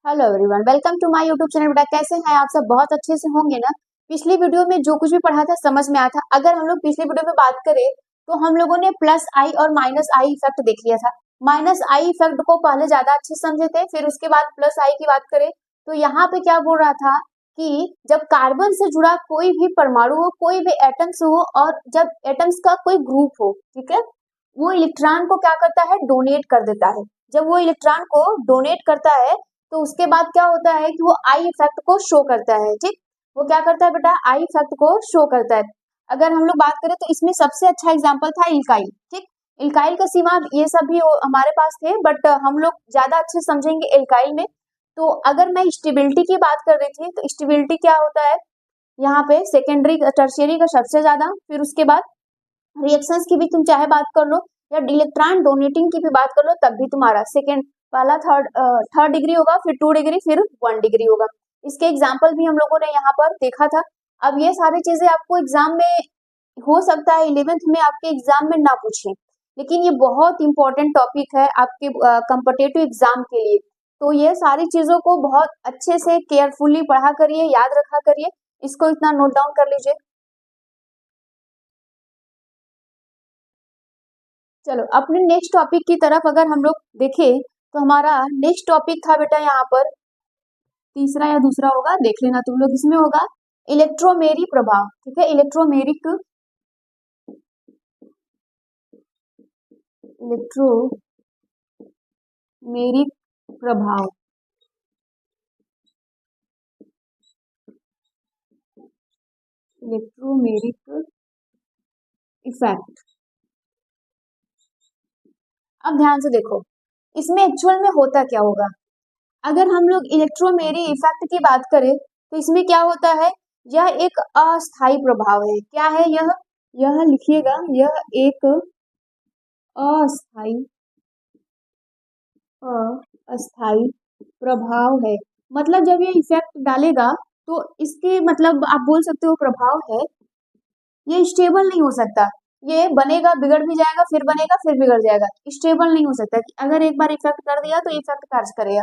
Hello everyone, welcome to my YouTube channel. बेटा कैसे हैं आप सब? बहुत अच्छे से होंगे ना। पिछली वीडियो में जो कुछ भी पढ़ा था समझ में आया था। अगर हम लोग पिछली वीडियो में बात करें तो हम लोगों ने प्लस आई और माइनस आई इफेक्ट देख लिया था। माइनस आई इफेक्ट को पहले ज्यादा अच्छे से समझे थे, फिर उसके बाद प्लस आई की बात करें तो यहाँ पे क्या बोल रहा था कि जब कार्बन से जुड़ा कोई भी परमाणु हो, कोई भी एटम्स हो, और जब एटम्स का कोई ग्रुप हो, ठीक है, वो इलेक्ट्रॉन को क्या करता है, डोनेट कर देता है। जब वो इलेक्ट्रॉन को डोनेट करता है तो उसके बाद क्या होता है कि वो आई इफेक्ट को शो करता है। ठीक, वो क्या करता है बेटा, आई इफेक्ट को शो करता है। अगर हम लोग बात करें तो इसमें सबसे अच्छा एग्जांपल था इल्काइल। ठीक, इल्काइल का सीमा ये सब भी हमारे पास थे, बट हम लोग ज्यादा अच्छे समझेंगे इल्काइल में। तो अगर मैं स्टेबिलिटी की बात कर रही थी तो स्टेबिलिटी क्या होता है, यहाँ पे सेकेंडरी टर्शियरी का सबसे ज्यादा, फिर उसके बाद रिएक्शंस की भी तुम चाहे बात कर लो या इलेक्ट्रॉन डोनेटिंग की भी बात कर लो, तब भी तुम्हारा सेकेंड पहला थर्ड डिग्री होगा, फिर 2 डिग्री, फिर 1 डिग्री होगा। इसके एग्जाम्पल भी हम लोगों ने यहाँ पर देखा था। अब ये सारी चीजें आपको एग्जाम में हो सकता है 11th में आपके एग्जाम में ना पूछे, लेकिन ये बहुत इंपॉर्टेंट टॉपिक है आपके कॉम्पिटिटिव एग्जाम के लिए। तो ये सारी चीजों को बहुत अच्छे से केयरफुली पढ़ा करिए, याद रखा करिए। इसको इतना नोट डाउन कर लीजिए। चलो अपने नेक्स्ट टॉपिक की तरफ अगर हम लोग देखें तो हमारा नेक्स्ट टॉपिक था बेटा यहाँ पर तीसरा या दूसरा होगा, देख लेना तुम लोग। इसमें होगा इलेक्ट्रोमेरिक प्रभाव। ठीक है, इलेक्ट्रोमेरिक इलेक्ट्रोमेरिक प्रभाव। Electromeric effect. अब ध्यान से देखो, इसमें एक्चुअल में होता क्या होगा। अगर हम लोग इलेक्ट्रोमेरिक इफेक्ट की बात करें तो इसमें क्या होता है, यह एक अस्थायी प्रभाव है। क्या है यह लिखिएगा, यह एक अस्थायी अस्थायी प्रभाव है। मतलब जब ये इफेक्ट डालेगा तो इसके मतलब आप बोल सकते हो प्रभाव है, ये स्टेबल नहीं हो सकता। ये बनेगा, बिगड़ भी जाएगा, फिर बनेगा, फिर बिगड़ जाएगा। स्टेबल नहीं हो सकता कि अगर एक बार इफेक्ट कर दिया तो इफेक्ट कार्य करेगा।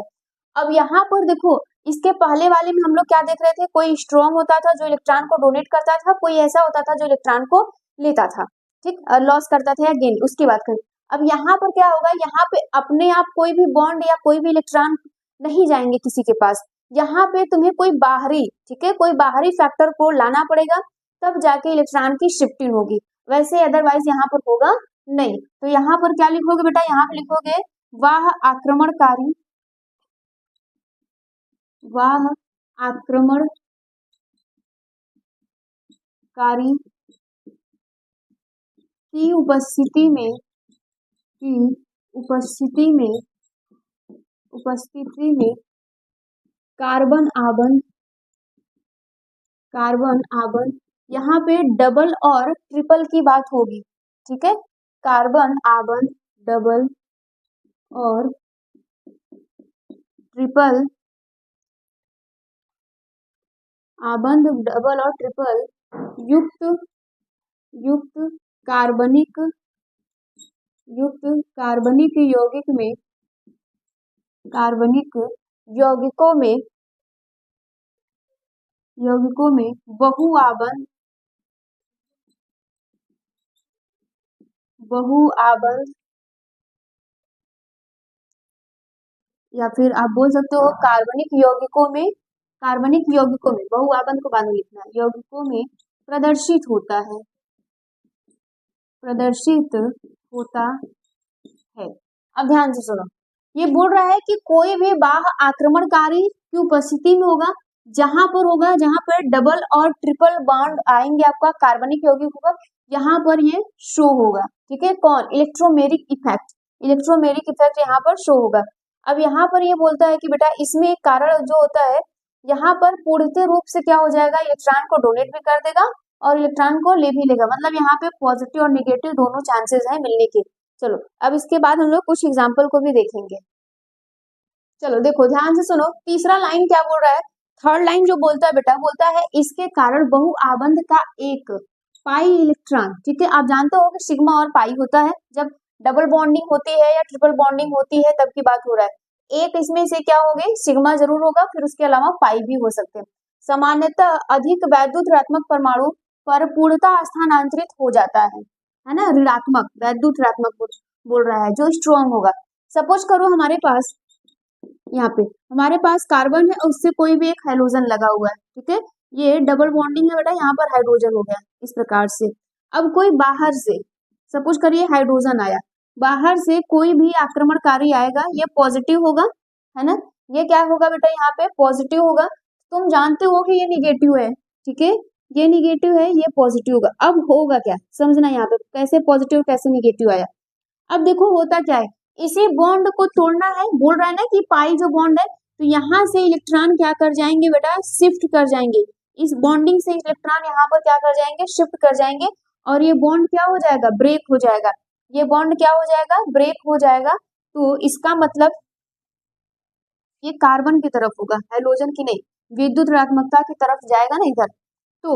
अब यहाँ पर देखो, इसके पहले वाले में हम लोग क्या देख रहे थे, कोई स्ट्रॉन्ग होता था जो इलेक्ट्रॉन को डोनेट करता था, कोई ऐसा होता था जो इलेक्ट्रॉन को लेता था, ठीक, लॉस करता था या गेन, उसकी बात करें। अब यहाँ पर क्या होगा, यहाँ पे अपने आप कोई भी बॉन्ड या कोई भी इलेक्ट्रॉन नहीं जाएंगे किसी के पास। यहाँ पे तुम्हें कोई बाहरी, ठीक है, कोई बाहरी फैक्टर को लाना पड़ेगा, तब जाके इलेक्ट्रॉन की शिफ्टिंग होगी। वैसे अदरवाइज यहाँ पर होगा नहीं। तो यहाँ पर क्या लिखोगे बेटा, यहाँ पे लिखोगे वाह आक्रमणकारी, वाह आक्रमणकारी की उपस्थिति में, की उपस्थिति में उपस्थिति में कार्बन आबंध, कार्बन आबंध, यहाँ पे डबल और ट्रिपल की बात होगी। ठीक है, कार्बन आबंध डबल और ट्रिपल, आबंध डबल और ट्रिपल युक्त युक्त कार्बनिक युक्त कार्बनिक यौगिक में, कार्बनिक यौगिकों में बहुआबंध बहुआबंध या फिर आप बोल सकते हो कार्बनिक यौगिकों में, कार्बनिक यौगिकों में, बहुआबंध को बाद में लिखना है, यौगिकों में प्रदर्शित होता है, प्रदर्शित होता है। अब ध्यान से सुनो, ये बोल रहा है कि कोई भी बाह्य आक्रमणकारी की उपस्थिति में होगा, जहां पर होगा, जहां पर डबल और ट्रिपल बॉन्ड आएंगे, आपका कार्बनिक यौगिक होगा, यहाँ पर ये शो होगा। ठीक है, कौन, इलेक्ट्रोमेरिक इफेक्ट, इलेक्ट्रोमेरिक इफेक्ट यहाँ पर शो होगा। अब यहाँ पर ये बोलता है कि बेटा इसमें एक कारण जो होता है, यहाँ पर पूर्णतः रूप से क्या हो जाएगा, इलेक्ट्रॉन को डोनेट भी कर देगा और इलेक्ट्रॉन को ले भी लेगा। मतलब यहाँ पे पॉजिटिव और निगेटिव दोनों चांसेस हैं मिलने के। चलो अब इसके बाद हम लोग कुछ एग्जाम्पल को भी देखेंगे। चलो देखो ध्यान से सुनो, तीसरा लाइन क्या बोल रहा है, थर्ड लाइन जो बोलता है बेटा, बोलता है इसके कारण बहुआबंध का एक पाई इलेक्ट्रॉन। ठीक है, आप जानते हो कि सिग्मा और पाई होता है, जब डबल बॉन्डिंग होती है या ट्रिपल बॉन्डिंग होती है तब की बात हो रहा है। एक इसमें से क्या हो गए, सिग्मा जरूर होगा, फिर उसके अलावा पाई भी हो सकते हैं। सामान्यतः अधिक वैद्युत ऋणात्मक परमाणु पर पूर्णतः स्थानांतरित हो जाता है ना, ऋणात्मक वैद्युत ऋणात्मक बोल रहा है जो स्ट्रॉन्ग होगा। सपोज करो हमारे पास यहाँ पे हमारे पास कार्बन है और उससे कोई भी एक हाइड्रोजन लगा हुआ है, ठीक है, ये डबल बॉन्डिंग है बेटा, यहाँ पर हाइड्रोजन हो गया इस प्रकार से। अब कोई बाहर से सपोज करिए हाइड्रोजन आया, बाहर से कोई भी आक्रमणकारी आएगा, ये पॉजिटिव होगा, है ना, ये क्या होगा बेटा, यहाँ पे पॉजिटिव होगा। तुम जानते हो कि ये निगेटिव है, ठीक है, ये निगेटिव है, ये पॉजिटिव होगा। अब होगा क्या, समझना यहाँ पे कैसे पॉजिटिव कैसे निगेटिव आया। अब देखो होता क्या है, इसी बॉन्ड को तोड़ना है, बोल रहा है ना कि पाई जो बॉन्ड है, तो यहाँ से इलेक्ट्रॉन क्या कर जाएंगे बेटा, शिफ्ट कर जाएंगे, इस बॉन्डिंग से इलेक्ट्रॉन यहाँ पर क्या कर जाएंगे, शिफ्ट कर जाएंगे, और ये बॉन्ड क्या हो जाएगा, ब्रेक हो जाएगा, ये बॉन्ड क्या हो जाएगा, ब्रेक हो जाएगा। तो इसका मतलब ये कार्बन की तरफ होगा, हाइड्रोजन की नहीं, विद्युत ऋणात्मकता की तरफ जाएगा ना इधर। तो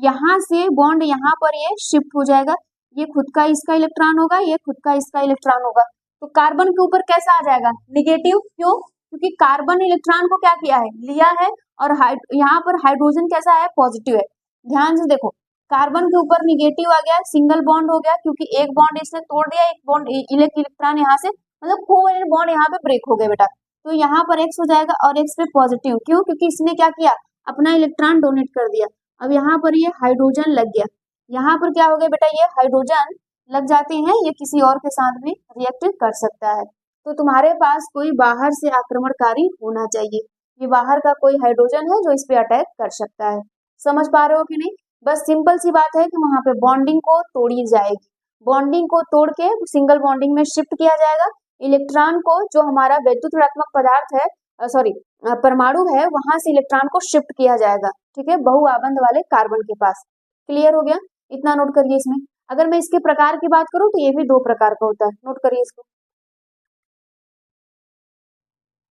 यहाँ से बॉन्ड यहाँ पर ये शिफ्ट हो जाएगा, ये खुद का इसका इलेक्ट्रॉन होगा, ये खुद का इसका इलेक्ट्रॉन होगा। तो कार्बन के ऊपर कैसा आ जाएगा, निगेटिव, क्यों, क्योंकि कार्बन इलेक्ट्रॉन को क्या किया है, लिया है, और यहाँ पर हाइड्रोजन कैसा है, पॉजिटिव है। ध्यान से देखो, कार्बन के ऊपर निगेटिव आ गया, सिंगल बॉन्ड हो गया, क्योंकि एक बॉन्ड इसने तोड़ दिया, एक बॉन्ड इलेक्ट्रॉन यहाँ से, मतलब कोवैलेंट बॉन्ड यहाँ पे ब्रेक हो गए बेटा। तो यहाँ पर X हो जाएगा और X पे पॉजिटिव, क्यों, क्योंकि इसने क्या किया, अपना इलेक्ट्रॉन डोनेट कर दिया। अब यहाँ पर ये हाइड्रोजन लग गया, यहाँ पर क्या हो गया बेटा, ये हाइड्रोजन लग जाते हैं, ये किसी और के साथ भी रिएक्ट कर सकता है। तो तुम्हारे पास कोई बाहर से आक्रमणकारी होना चाहिए, ये बाहर का कोई हाइड्रोजन है जो इस पे अटैक कर सकता है। समझ पा रहे हो कि नहीं, बस सिंपल सी बात है कि वहां पे बॉन्डिंग को तोड़ी जाएगी, बॉन्डिंग को तोड़ के सिंगल बॉन्डिंग में शिफ्ट किया जाएगा, इलेक्ट्रॉन को जो हमारा वैद्युत ऋणात्मक पदार्थ है सॉरी परमाणु है, वहां से इलेक्ट्रॉन को शिफ्ट किया जाएगा, ठीक है, बहुआबंध वाले कार्बन के पास। क्लियर हो गया, इतना नोट करिए इसमें। अगर मैं इसके प्रकार की बात करूं तो ये भी दो प्रकार का होता है, नोट करिए इसको।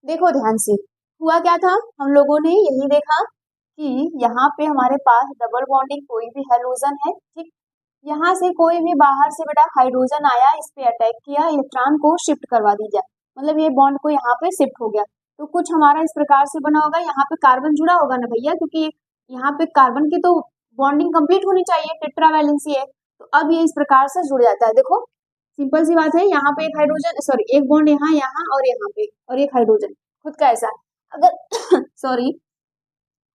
देखो ध्यान से, हुआ क्या था, हम लोगों ने यही देखा कि यहाँ पे हमारे पास डबल बॉन्डिंग कोई भी हाइड्रोजन है, ठीक, यहाँ से कोई भी बाहर से बेटा हाइड्रोजन आया, इस पे अटैक किया, इलेक्ट्रॉन को शिफ्ट करवा दीजिए, मतलब ये बॉन्ड को यहाँ पे शिफ्ट हो गया। तो कुछ हमारा इस प्रकार से बना होगा, यहाँ पे कार्बन जुड़ा होगा ना भैया, क्योंकि यहाँ पे कार्बन की तो बॉन्डिंग कंप्लीट होनी चाहिए, टेट्रा वैलेंसी है, तो अब ये इस प्रकार से जुड़ जाता है। देखो सिंपल सी बात है, यहाँ पे एक हाइड्रोजन सॉरी एक बॉन्ड यहाँ यहाँ और यहाँ पे, और एक हाइड्रोजन खुद का ऐसा। अगर सॉरी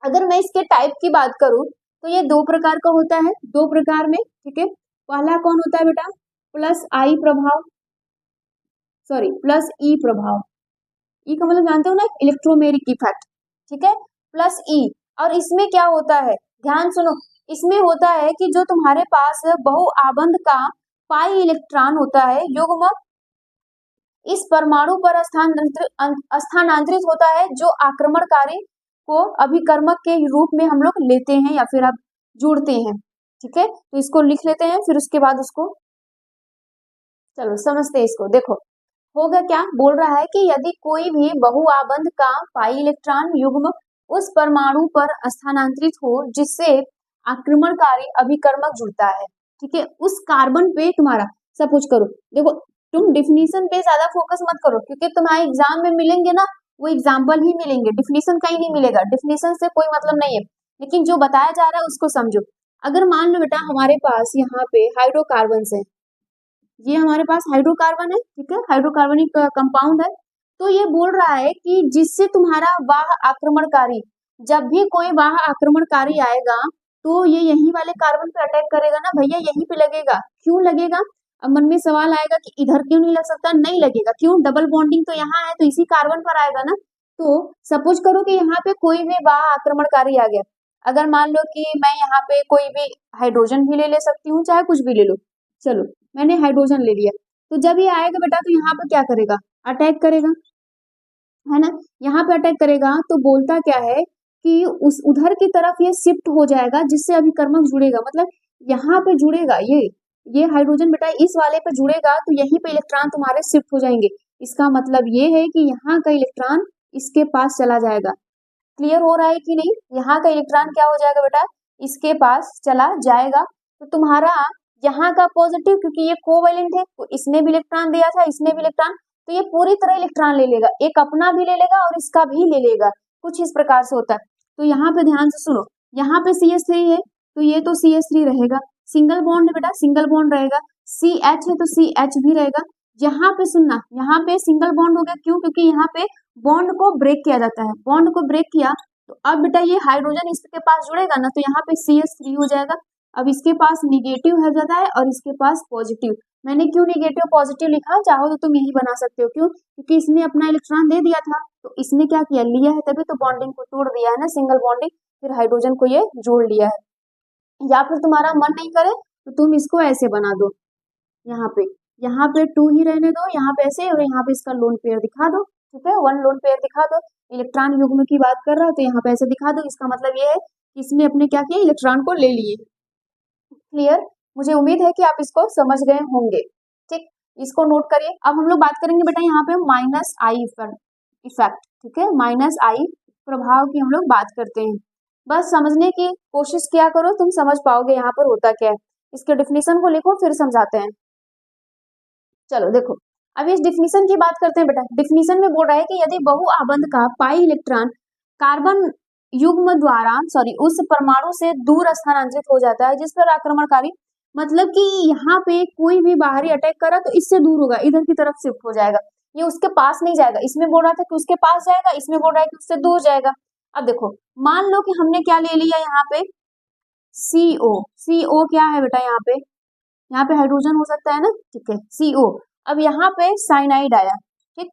अगर मैं इसके टाइप की बात करूं तो ये दो प्रकार का होता है, दो प्रकार में, ठीक है। पहला कौन होता है बेटा, प्लस आई प्रभाव, सॉरी प्लस ई प्रभाव, ई का मतलब जानते हो ना, इलेक्ट्रोमेरिक इफेक्ट, ठीक है, प्लस ई। और इसमें क्या होता है, ध्यान सुनो, इसमें होता है कि जो तुम्हारे पास बहुआबंध का पाई इलेक्ट्रॉन होता है युग्म, इस परमाणु पर स्थानांतरित होता है, जो आक्रमणकारी को अभिकर्मक के रूप में हम लोग लेते हैं या फिर आप जोड़ते हैं, ठीक है। तो इसको लिख लेते हैं, फिर उसके बाद उसको चलो समझते हैं इसको। देखो होगा क्या, बोल रहा है कि यदि कोई भी बहुआबंध का पाई इलेक्ट्रॉन युग्म उस परमाणु पर स्थानांतरित हो जिससे आक्रमणकारी अभिकर्मक जुड़ता है, ठीक है, उस कार्बन पे तुम्हारा सपोज करो, देखो तुम डिफिनीशन पे ज्यादा फोकस मत करो, क्योंकि तुम्हारे एग्जाम में मिलेंगे ना वो एग्जाम्पल ही मिलेंगे, डिफिनीशन कहीं नहीं मिलेगा, डिफिनीशन से कोई मतलब नहीं है, लेकिन जो बताया जा रहा है उसको समझो। अगर मान लो बेटा हमारे पास यहाँ पे हाइड्रोकार्बन है, ये हमारे पास हाइड्रोकार्बन है, ठीक है, हाइड्रोकार्बनिक कंपाउंड है, तो ये बोल रहा है कि जिससे तुम्हारा वाह आक्रमणकारी, जब भी कोई वाह आक्रमणकारी आएगा तो ये यही वाले कार्बन पे अटैक करेगा ना भैया, यहीं पे लगेगा। क्यों लगेगा, अब मन में सवाल आएगा कि इधर क्यों नहीं लग सकता, नहीं लगेगा, क्यों, डबल बॉन्डिंग तो यहाँ है तो इसी कार्बन पर आएगा ना। तो सपोज करो कि यहाँ पे कोई भी वाह आक्रमणकारी आ गया, अगर मान लो कि मैं यहाँ पे कोई भी हाइड्रोजन भी ले सकती हूँ, चाहे कुछ भी ले लो, चलो मैंने हाइड्रोजन ले लिया, तो जब ये आएगा बेटा तो यहाँ पे क्या करेगा, अटैक करेगा, है ना, यहाँ पे अटैक करेगा, तो बोलता क्या है कि उस उधर की तरफ ये शिफ्ट हो जाएगा जिससे अभिकर्मक जुड़ेगा, मतलब यहाँ पे जुड़ेगा, ये हाइड्रोजन बेटा इस वाले पे जुड़ेगा, तो यहीं पे इलेक्ट्रॉन तुम्हारे शिफ्ट हो जाएंगे। इसका मतलब ये है कि यहाँ का इलेक्ट्रॉन इसके पास चला जाएगा। क्लियर हो रहा है कि नहीं, यहाँ का इलेक्ट्रॉन क्या हो जाएगा बेटा, इसके पास चला जाएगा। तो तुम्हारा यहाँ का पॉजिटिव, क्योंकि ये कोवैलेंट है, तो इसने भी इलेक्ट्रॉन दिया था, इसने भी इलेक्ट्रॉन, तो ये पूरी तरह इलेक्ट्रॉन ले लेगा, एक अपना भी ले लेगा और इसका भी ले लेगा, कुछ इस प्रकार से होता है। तो यहाँ पे ध्यान से सुनो, यहाँ पे CH3 है तो ये तो CH3 रहेगा, सिंगल बॉन्ड है बेटा, सिंगल बॉन्ड रहेगा, CH है तो CH भी रहेगा। यहाँ पे सुनना, यहाँ पे सिंगल बॉन्ड हो गया, क्यों? क्योंकि यहाँ पे बॉन्ड को ब्रेक किया जाता है, बॉन्ड को ब्रेक किया तो अब बेटा ये हाइड्रोजन इसके पास जुड़ेगा ना, तो यहाँ पे CH3 हो जाएगा। अब इसके पास निगेटिव हो जाता है और इसके पास पॉजिटिव। मैंने क्यों निगेटिव पॉजिटिव लिखा, चाहो तो तुम यही बना सकते हो, क्यों? क्योंकि इसने अपना इलेक्ट्रॉन दे दिया था, तो इसने क्या किया, लिया है, तभी तो बॉन्डिंग को तोड़ दिया है ना, सिंगल बॉन्डिंग, फिर हाइड्रोजन को ये जोड़ लिया है। या फिर तुम्हारा मन नहीं करे तो तुम इसको ऐसे बना दो, यहाँ पे 2 ही रहने दो, यहाँ पे ऐसे, और यहाँ पे इसका लोन पेयर दिखा दो, ठीक है, 1 लोन पेयर दिखा दो। इलेक्ट्रॉन युग्म की बात कर रहा है तो यहाँ पे ऐसे दिखा दो, इसका मतलब ये है कि इसने अपने क्या किया, इलेक्ट्रॉन को ले लिए। क्लियर? मुझे उम्मीद है कि आप इसको समझ गए होंगे। ठीक, इसको नोट करिए। अब हम लोग बात करेंगे बेटा यहाँ पे -I इफेक्ट, ठीक है, -I प्रभाव की हम लोग बात करते हैं। बस समझने की कोशिश किया करो, तुम समझ पाओगे यहाँ पर होता क्या है। इसके डिफिनीशन को लिखो फिर समझाते हैं। चलो देखो, अब इस डिफिनीशन की बात करते हैं बेटा। डिफिनीशन में बोल रहा है कि यदि बहुआबंध का पाई इलेक्ट्रॉन कार्बन युग्म द्वारा उस परमाणु से दूर स्थानांतरित हो जाता है जिस पर आक्रमणकारी, मतलब कि यहाँ पे कोई भी बाहरी अटैक करा तो इससे दूर होगा, इधर की तरफ शिफ्ट हो जाएगा, ये उसके पास नहीं जाएगा। इसमें बोल रहा था कि उसके पास जाएगा, इसमें बोल रहा है कि उससे दूर जाएगा। अब देखो, मान लो कि हमने क्या ले लिया यहाँ पे, CO क्या है बेटा, यहाँ पे हाइड्रोजन हो सकता है ना, ठीक है, CO। अब यहाँ पे साइनाइड आया, ठीक।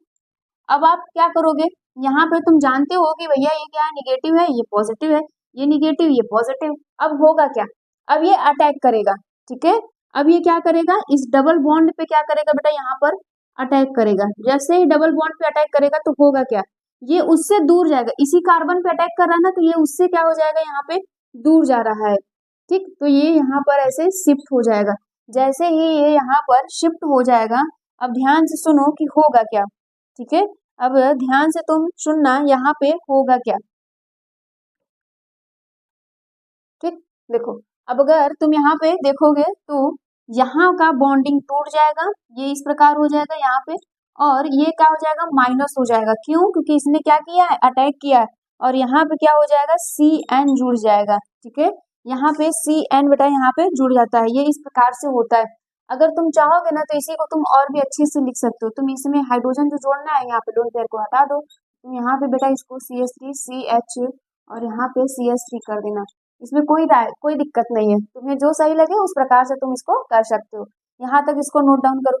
अब आप क्या करोगे, यहाँ पे तुम जानते हो कि भैया ये क्या है, निगेटिव है, ये पॉजिटिव है, ये निगेटिव, ये पॉजिटिव। अब होगा क्या, अब ये अटैक करेगा, ठीक है। अब ये क्या करेगा, इस डबल बॉन्ड पे क्या करेगा बेटा, यहाँ पर अटैक करेगा। जैसे ही डबल बॉन्ड पे अटैक करेगा तो होगा क्या, ये उससे दूर जाएगा। इसी कार्बन पे अटैक कर रहा है ना, तो ये उससे क्या हो जाएगा, यहाँ पे दूर जा रहा है, ठीक। तो ये यहाँ पर ऐसे शिफ्ट हो जाएगा। जैसे ही ये यहाँ पर शिफ्ट हो जाएगा, अब ध्यान से सुनो कि होगा क्या, ठीक है। अब ध्यान से तुम सुनना, यहाँ पे होगा क्या, ठीक। देखो, अब अगर तुम यहाँ पे देखोगे तो यहाँ का बॉन्डिंग टूट जाएगा, ये इस प्रकार हो जाएगा यहाँ पे, और ये क्या हो जाएगा, माइनस हो जाएगा। क्यों? क्योंकि इसने क्या किया है, अटैक किया है। और यहाँ पे क्या हो जाएगा, CN जुड़ जाएगा, ठीक है। यहाँ पे CN बेटा यहाँ पे जुड़ जाता है, ये इस प्रकार से होता है। अगर तुम चाहोगे ना तो इसी को तुम और भी अच्छे से लिख सकते हो। तुम इसमें हाइड्रोजन जो जोड़ना है, यहाँ पे लोन पेयर को हटा दो, तुम यहाँ पे बेटा इसको CH3 CH और यहाँ पे CH3 कर देना। इसमें कोई दिक्कत नहीं है, तुम्हें जो सही लगे उस प्रकार से तुम इसको कर सकते हो। यहाँ तक इसको नोट डाउन करो।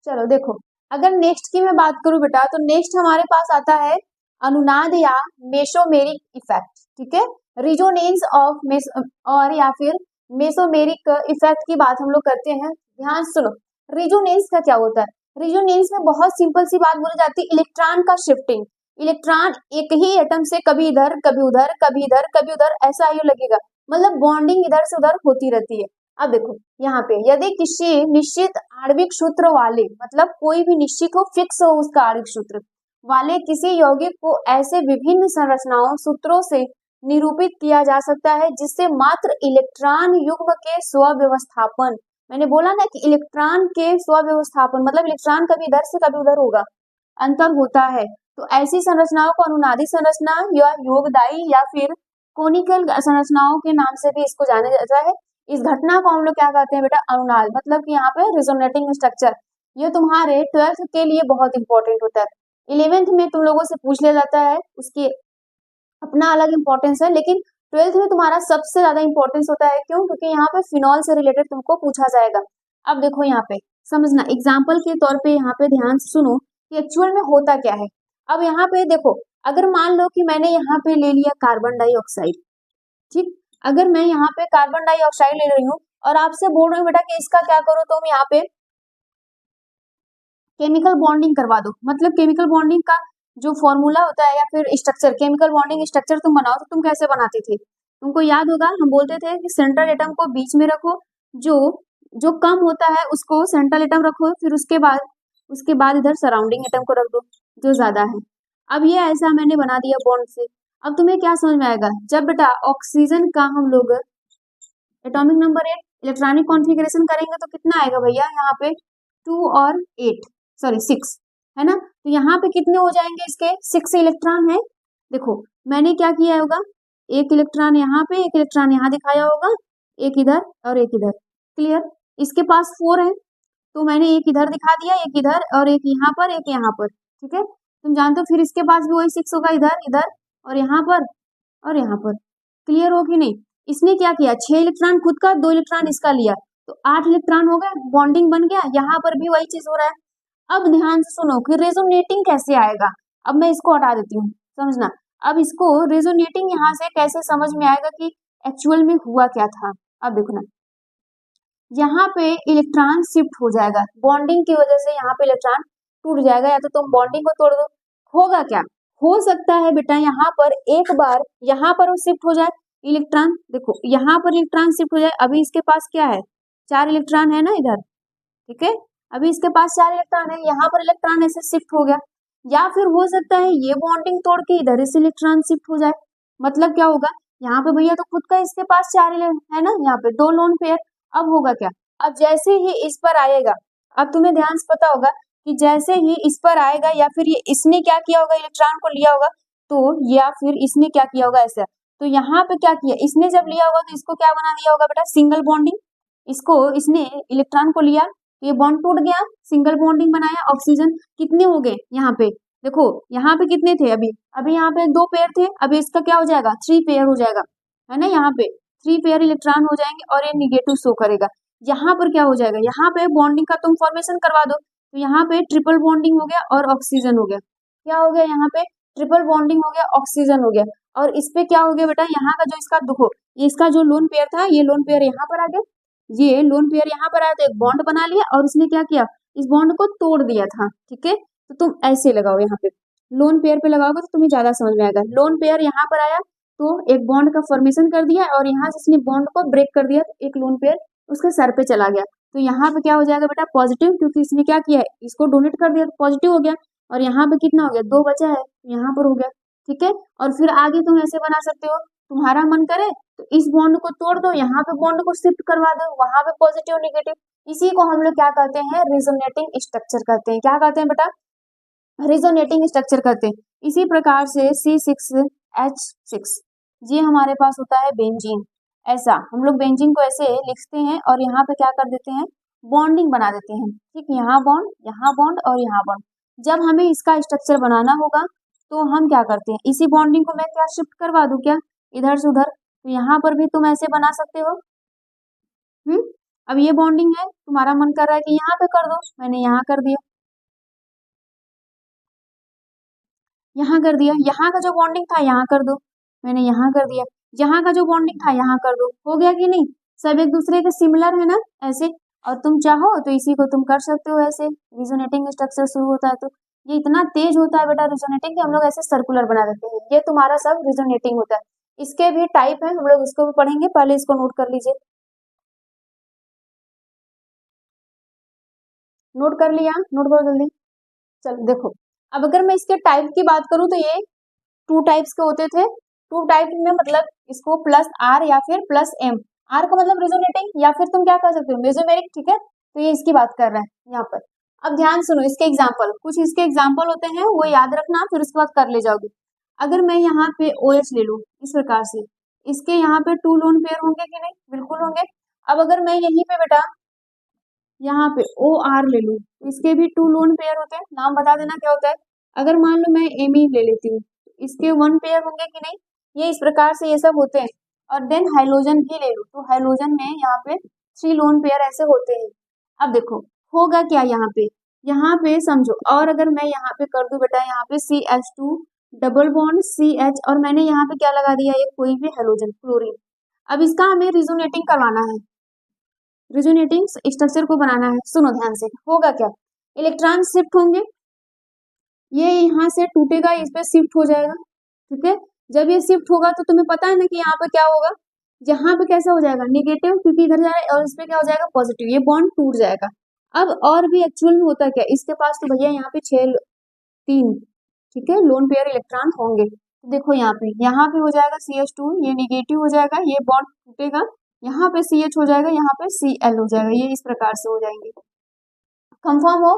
चलो देखो, अगर नेक्स्ट की मैं बात करूं बेटा, तो नेक्स्ट हमारे पास आता है अनुनाद या मेसोमेरिक इफेक्ट, ठीक है। रिजोनेंस ऑफ और या फिर मेसोमेरिक इफेक्ट की बात हम लोग करते हैं। ध्यान सुनो, रिजोनेंस का क्या होता है। रिजोनेंस में बहुत सिंपल सी बात बोली जाती है, इलेक्ट्रॉन का शिफ्टिंग। इलेक्ट्रॉन एक ही एटम से कभी इधर कभी उधर कभी इधर कभी उधर ऐसा ही लगेगा, मतलब बॉन्डिंग इधर से उधर होती रहती है। अब देखो यहाँ पे, यदि किसी निश्चित आणविक सूत्र वाले, मतलब कोई भी निश्चित हो, फिक्स हो उसका आणविक सूत्र वाले किसी यौगिक को ऐसे विभिन्न संरचनाओं सूत्रों से निरूपित किया जा सकता है जिससे मात्र इलेक्ट्रॉन युग्म के स्वव्यवस्थापन, मैंने बोला ना कि इलेक्ट्रॉन के स्वव्यवस्थापन मतलब इलेक्ट्रॉन कभी इधर से कभी उधर होगा, अंतर होता है। तो ऐसी संरचनाओं को अनुनादी संरचना या योगदायी या फिर कोनिकल संरचनाओं के नाम से भी इसको जाना जाता है। इस घटना को हम लोग क्या कहते हैं बेटा, अनुनाद, मतलब कि यहाँ पे रिजोनेटिंग स्ट्रक्चर। ये तुम्हारे 12th के लिए बहुत इंपॉर्टेंट होता है। 11th में तुम लोगों से पूछ लिया जाता है, उसकी अपना अलग इंपॉर्टेंस है, लेकिन 12th में तुम्हारा सबसे ज्यादा इंपॉर्टेंस होता है। क्यों? क्योंकि यहाँ पे फिनॉल से रिलेटेड तुमको पूछा जाएगा। अब देखो यहाँ पे समझना, एग्जाम्पल के तौर पे यहाँ पे ध्यान से सुनो कि एक्चुअल में होता क्या है। अब यहाँ पे देखो, अगर मान लो कि मैंने यहाँ पे ले लिया कार्बन डाइऑक्साइड, ठीक। अगर मैं यहाँ पे कार्बन डाइऑक्साइड ले रही हूँ और आपसे बोल रही हूँ बेटा कि इसका क्या करो, तुम यहाँ पे केमिकल बॉन्डिंग करवा दो। मतलब केमिकल बॉन्डिंग का जो फॉर्मूला होता है या फिर स्ट्रक्चर, केमिकल बॉन्डिंग स्ट्रक्चर तुम बनाओ तो तुम कैसे बनाते थे, तुमको याद होगा, हम बोलते थे कि सेंट्रल एटम को बीच में रखो, जो जो कम होता है उसको सेंट्रल एटम रखो, फिर उसके बाद इधर सराउंडिंग एटम को रख दो जो ज्यादा है। अब ये ऐसा मैंने बना दिया बॉन्ड से। अब तुम्हें क्या समझ में आएगा, जब बेटा ऑक्सीजन का हम लोग एटॉमिक नंबर 8 इलेक्ट्रॉनिक कॉन्फ़िगरेशन करेंगे तो कितना आएगा भैया, यहाँ पे 2 और 8 सॉरी 6 है ना। तो यहाँ पे कितने हो जाएंगे इसके, 6 इलेक्ट्रॉन है। देखो मैंने क्या किया होगा, एक इलेक्ट्रॉन यहाँ पे, एक इलेक्ट्रॉन यहाँ दिखाया होगा, एक इधर और एक इधर। क्लियर। इसके पास 4 है तो मैंने एक इधर दिखा दिया, एक इधर और एक यहाँ पर, एक यहाँ पर। ठीक है, तुम जानते हो फिर इसके पास भी वही 6 होगा, इधर इधर और यहाँ पर और यहाँ पर। क्लियर हो कि नहीं। इसने क्या किया, 6 इलेक्ट्रॉन खुद का, 2 इलेक्ट्रॉन इसका लिया तो 8 इलेक्ट्रॉन हो गए, बॉन्डिंग बन गया। यहाँ पर भी वही चीज हो रहा है। अब ध्यान से सुनो कि रेजोनेटिंग कैसे आएगा। अब मैं इसको हटा देती हूँ, समझना। अब इसको रेजोनेटिंग यहाँ से कैसे समझ में आएगा कि एक्चुअल में हुआ क्या था। अब देखो ना, यहाँ पे इलेक्ट्रॉन शिफ्ट हो जाएगा, बॉन्डिंग की वजह से यहाँ पे इलेक्ट्रॉन टूट जाएगा, या तो तुम बॉन्डिंग को तोड़ दो। होगा क्या, हो सकता है बेटा यहाँ पर एक बार यहाँ पर वो शिफ्ट हो जाए इलेक्ट्रॉन। देखो यहाँ पर इलेक्ट्रॉन शिफ्ट हो जाए, अभी इसके पास क्या है, 4 इलेक्ट्रॉन है ना इधर। ठीक है, अभी इसके पास 4 इलेक्ट्रॉन है, यहाँ पर इलेक्ट्रॉन ऐसे शिफ्ट हो गया। या फिर हो सकता है ये बॉन्डिंग तोड़ के इधर से इलेक्ट्रॉन शिफ्ट हो जाए। मतलब क्या होगा, यहाँ पे भैया तो खुद का इसके पास 4 है ना, यहाँ पे 2 लोन पेयर। अब होगा क्या, अब जैसे ही इस पर आएगा, अब तुम्हें ध्यान से पता होगा कि जैसे ही इस पर आएगा या फिर ये इसने क्या किया होगा, इलेक्ट्रॉन को लिया होगा, तो या फिर इसने क्या किया होगा ऐसा। तो यहाँ पे क्या किया, इसने जब लिया होगा तो इसको क्या बना दिया होगा बेटा, सिंगल बॉन्डिंग। इसको इसने इलेक्ट्रॉन को लिया, ये बॉन्ड टूट गया, सिंगल बॉन्डिंग बनाया। ऑक्सीजन कितने हो गए यहाँ पे, देखो यहाँ पे कितने थे, अभी अभी यहाँ पे 2 पेयर थे, अभी इसका क्या हो जाएगा, 3 पेयर हो जाएगा, है ना। यहाँ पे 3 पेयर इलेक्ट्रॉन हो जाएंगे और ये निगेटिव शो करेगा। यहाँ पर क्या हो जाएगा, यहाँ पे बॉन्डिंग का तुम फॉर्मेशन करवा दो, तो यहाँ पे ट्रिपल बॉन्डिंग हो गया और ऑक्सीजन हो गया। क्या हो गया, यहाँ पे ट्रिपल बॉन्डिंग हो गया, ऑक्सीजन हो गया। और इस पे क्या हो गया बेटा, यहाँ का जो इसका देखो, इसका जो लोन पेयर था, ये लोन पेयर यहाँ पर आ गया, ये लोन पेयर यहाँ पर आया तो एक बॉन्ड बना लिया, और इसने क्या किया, इस बॉन्ड को तोड़ दिया था। ठीक है, तो तुम ऐसे लगाओ, यहाँ पे लोन पेयर पे लगाओगे तो तुम्हें ज्यादा समझ में आएगा। लोन पेयर यहाँ पर आया तो एक बॉन्ड का फॉर्मेशन कर दिया, और यहाँ से इसने बॉन्ड को ब्रेक कर दिया, तो एक लोन पेयर उसके सर पे चला गया। तो यहाँ पे क्या हो जाएगा बेटा, पॉजिटिव, क्योंकि इसने क्या किया है, इसको डोनेट कर दिया तो पॉजिटिव हो गया। और यहाँ पे कितना हो गया, 2 बचा है, यहाँ पर हो गया। ठीक है, और फिर आगे तुम ऐसे बना सकते हो, तुम्हारा मन करे तो इस बॉन्ड को तोड़ दो, यहाँ पे बॉन्ड को शिफ्ट करवा दो, वहां पे पॉजिटिव नेगेटिव। इसी को हम लोग क्या कहते हैं, रेजोनेटिंग स्ट्रक्चर कहते हैं। क्या कहते हैं बेटा, रेजोनेटिंग स्ट्रक्चर कहते हैं। इसी प्रकार से C6H6 ये हमारे पास होता है बेंजीन। ऐसा हम लोग बेंजीन को ऐसे लिखते हैं और यहाँ पे क्या कर देते हैं, बॉन्डिंग बना देते हैं। ठीक, यहाँ बॉन्ड और यहाँ बॉन्ड। जब हमें इसका स्ट्रक्चर बनाना होगा तो हम क्या करते हैं, इसी बॉन्डिंग को मैं क्या शिफ्ट करवा दूं क्या, इधर से उधर। तो यहाँ पर भी तुम ऐसे बना सकते हो। अब ये बॉन्डिंग है, तुम्हारा मन कर रहा है कि यहाँ पे कर दो, मैंने यहाँ कर दिया, यहाँ कर दिया। यहाँ का जो बॉन्डिंग था यहाँ कर दो, मैंने यहाँ कर दिया। यहाँ का जो बॉन्डिंग था यहाँ कर दो। हो गया कि नहीं, सब एक दूसरे के सिमिलर है ना ऐसे। और तुम चाहो तो इसी को तुम कर सकते हो ऐसे, रिजोनेटिंग स्ट्रक्चर शुरू होता है तो ये इतना तेज होता है बेटा रिजोनेटिंग, कि हम लोग ऐसे सर्कुलर बना देते हैं। ये तुम्हारा सब रिजोनेटिंग होता है। इसके भी टाइप है, हम लोग इसको भी पढ़ेंगे, पहले इसको नोट कर लीजिए। नोट कर लिया, नोट करो जल्दी। चलो देखो, अब अगर मैं इसके टाइप की बात करूं तो ये 2 टाइप्स के होते थे। 2 टाइप में मतलब इसको प्लस आर या फिर प्लस एम। आर का मतलब रिजोनेटिंग, या फिर तुम क्या कर सकते हो, मेसोमेरिक। ठीक है, तो ये इसकी बात कर रहा है यहाँ पर। अब ध्यान सुनो, इसके एग्जाम्पल, कुछ इसके एग्जाम्पल होते हैं वो याद रखना, फिर उसके बाद कर ले जाओगे। अगर मैं यहाँ पे OH ले लूँ इस प्रकार से, इसके यहाँ पे 2 लोन पेयर होंगे कि नहीं, बिल्कुल होंगे। अब अगर मैं यहीं पे बेटा यहाँ पे OR ले लूँ, इसके भी 2 लोन पेयर होते हैं, नाम बता देना क्या होता है। अगर मान लो मैं Me ले लेती हूँ, इसके 1 पेयर होंगे कि नहीं, ये इस प्रकार से ये सब होते हैं। और देन हाइड्रोजन भी ले लूँ, तो हाइड्रोजन में यहाँ पे 3 लोन पेयर ऐसे होते हैं। अब देखो होगा क्या, यहाँ पे समझो, और अगर मैं यहाँ पे कर दूं बेटा, यहाँ पे CH2 डबल बॉन्ड CH, और मैंने यहाँ पे क्या लगा दिया, ये कोई भी हाइड्रोजन, क्लोरीन। अब इसका हमें रिजोनेटिंग करवाना है, रिजोनेटिंग स्ट्रक्चर को बनाना है। सुनो ध्यान से, होगा क्या, इलेक्ट्रॉन शिफ्ट होंगे, ये यहाँ से टूटेगा, इस पे शिफ्ट हो जाएगा। ठीक है, जब ये शिफ्ट होगा तो तुम्हें पता है ना कि यहाँ पे क्या होगा, यहाँ पे कैसा हो जाएगा, निगेटिव, क्योंकि इधर जा रहा है, और इस पे क्या हो जाएगा, पॉजिटिव, ये बॉन्ड टूट जाएगा। अब और भी एक्चुअल में होता क्या, इसके पास तो भैया यहाँ पे 3 ठीक है लोन पेयर इलेक्ट्रॉन होंगे। तो देखो यहाँ पे हो जाएगा CH2, ये निगेटिव हो जाएगा, ये बॉन्ड टूटेगा, यहाँ पे CH हो जाएगा, यहाँ पे Cl हो जाएगा, ये इस प्रकार से हो जाएंगे। कंफर्म हो?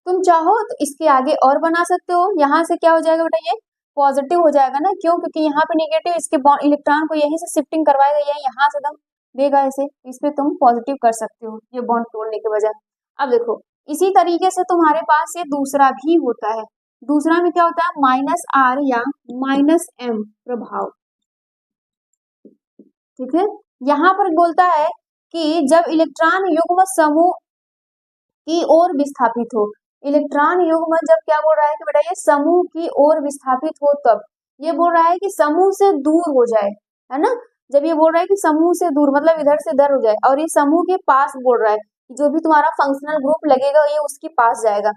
तुम चाहो तो इसके आगे और बना सकते हो। यहाँ से क्या हो जाएगा बेटा, ये पॉजिटिव हो जाएगा ना, क्यों? क्योंकि यहाँ पे नेगेटिव, इसके इलेक्ट्रॉन को यहीं से शिफ्टिंग करवाएगा, यही यहाँ से दम देगा ऐसे, इस पे तुम पॉजिटिव कर सकते हो ये बॉन्ड तोड़ने के बजाय। अब देखो इसी तरीके से तुम्हारे पास ये दूसरा भी होता है। दूसरा में क्या होता है, -R या -M प्रभाव। ठीक है, यहाँ पर बोलता है कि जब इलेक्ट्रॉन युग्म समूह की ओर विस्थापित हो, इलेक्ट्रॉन युग्म जब क्या बोल रहा है कि बेटा ये समूह की ओर विस्थापित हो, तब ये बोल रहा है कि समूह से दूर हो जाए, है ना। जब ये बोल रहा है कि समूह से दूर मतलब इधर से इधर हो जाए, और ये समूह के पास बोल रहा है, जो भी तुम्हारा फंक्शनल ग्रुप लगेगा ये उसके पास जाएगा।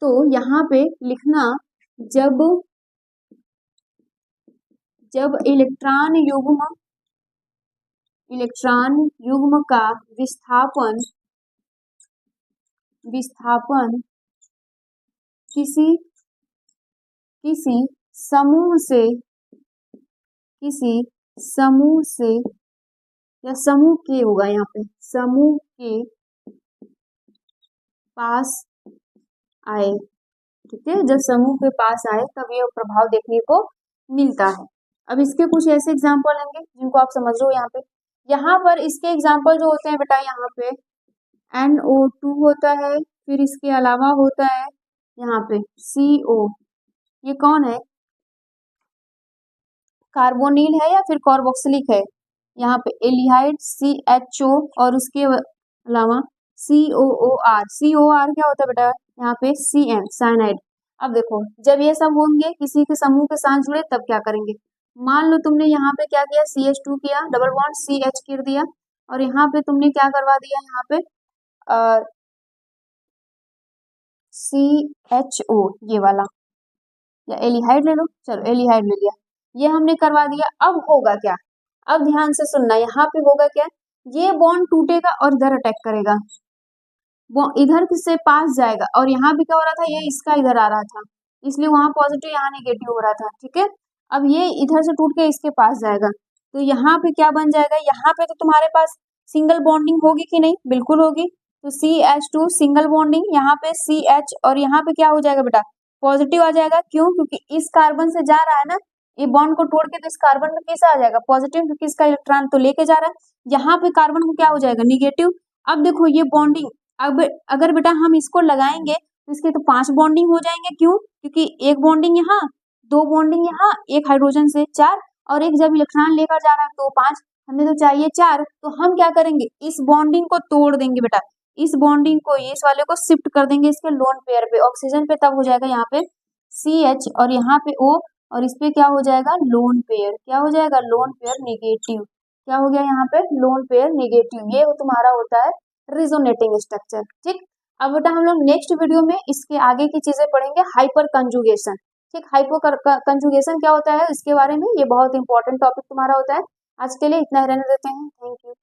तो यहाँ पे लिखना, जब इलेक्ट्रॉन युग्म का विस्थापन किसी समूह से या समूह के होगा, यहाँ पे समूह के पास आए। ठीक है, जब समूह के पास आए तब ये प्रभाव देखने को मिलता है। अब इसके कुछ ऐसे एग्जाम्पल होंगे जिनको आप समझ रहे हो। यहाँ पर इसके एग्जाम्पल जो होते हैं बेटा, यहाँ पे NO2 होता है, फिर इसके अलावा होता है यहाँ पे CO, ये कौन है, कार्बोनिल है या फिर कार्बोक्सिलिक है। यहाँ पे एल्डिहाइड CHO और उसके अलावा COOR। COR क्या होता है बेटा, यहाँ पे CN साइनाइड। अब देखो जब ये सब होंगे किसी के समूह के साथ जुड़े तब क्या करेंगे, मान लो तुमने यहाँ पे क्या किया, CH2 किया, डबल बॉन्ड CH कर दिया, और यहाँ पे तुमने क्या करवा दिया, यहाँ पे CHO ये वाला, या एल्डिहाइड ले लो, चलो एल्डिहाइड ले लिया, ये हमने करवा दिया। अब होगा क्या, अब ध्यान से सुनना, यहाँ पे होगा क्या, ये बॉन्ड टूटेगा और इधर अटैक करेगा, वो इधर से पास जाएगा, और यहाँ पे क्या हो रहा था, ये इसका इधर आ रहा था, इसलिए वहां पॉजिटिव यहाँ नेगेटिव हो रहा था। ठीक है, अब ये इधर से टूट के इसके पास जाएगा, तो यहाँ पे क्या बन जाएगा, यहाँ पे तो तुम्हारे पास सिंगल बॉन्डिंग होगी कि नहीं, बिल्कुल होगी। तो CH2 सिंगल बॉन्डिंग, यहाँ पे CH, और यहाँ पे क्या हो जाएगा बेटा, पॉजिटिव आ जाएगा, क्यों? क्योंकि इस कार्बन से जा रहा है ना, ये बॉन्ड को तोड़ के, तो इस कार्बन में कैसा आ जाएगा, पॉजिटिव, क्योंकि इसका इलेक्ट्रॉन तो लेके जा रहा है। यहाँ पे कार्बन को क्या हो जाएगा, निगेटिव। अब देखो ये बॉन्डिंग, अब अगर बेटा हम इसको लगाएंगे तो इसके तो 5 बॉन्डिंग हो जाएंगे, क्यों? क्योंकि एक बॉन्डिंग यहाँ, 2 बॉन्डिंग यहाँ, एक हाइड्रोजन से 4, और एक जब इलेक्ट्रॉन लेकर जा रहा है तो 5, हमें तो चाहिए 4। तो हम क्या करेंगे, इस बॉन्डिंग को तोड़ देंगे बेटा, इस बॉन्डिंग को, इस वाले को शिफ्ट कर देंगे इसके लोन पेयर पे, ऑक्सीजन पे, तब हो जाएगा यहाँ पे CH, और यहाँ पे O, और इस पे क्या हो जाएगा, लोन पेयर। क्या हो जाएगा, लोन पेयर नेगेटिव। क्या हो गया यहाँ पे, लोन पेयर नेगेटिव। ये तुम्हारा होता है रिजोनेटिंग स्ट्रक्चर। ठीक, अब बेटा हम लोग नेक्स्ट वीडियो में इसके आगे की चीजें पढ़ेंगे, हाइपर कंजुगेशन। ठीक, हाइपर कंजुगेशन क्या होता है इसके बारे में, ये बहुत इंपॉर्टेंट टॉपिक तुम्हारा होता है। आज के लिए इतना ही रहने देते हैं, थैंक यू।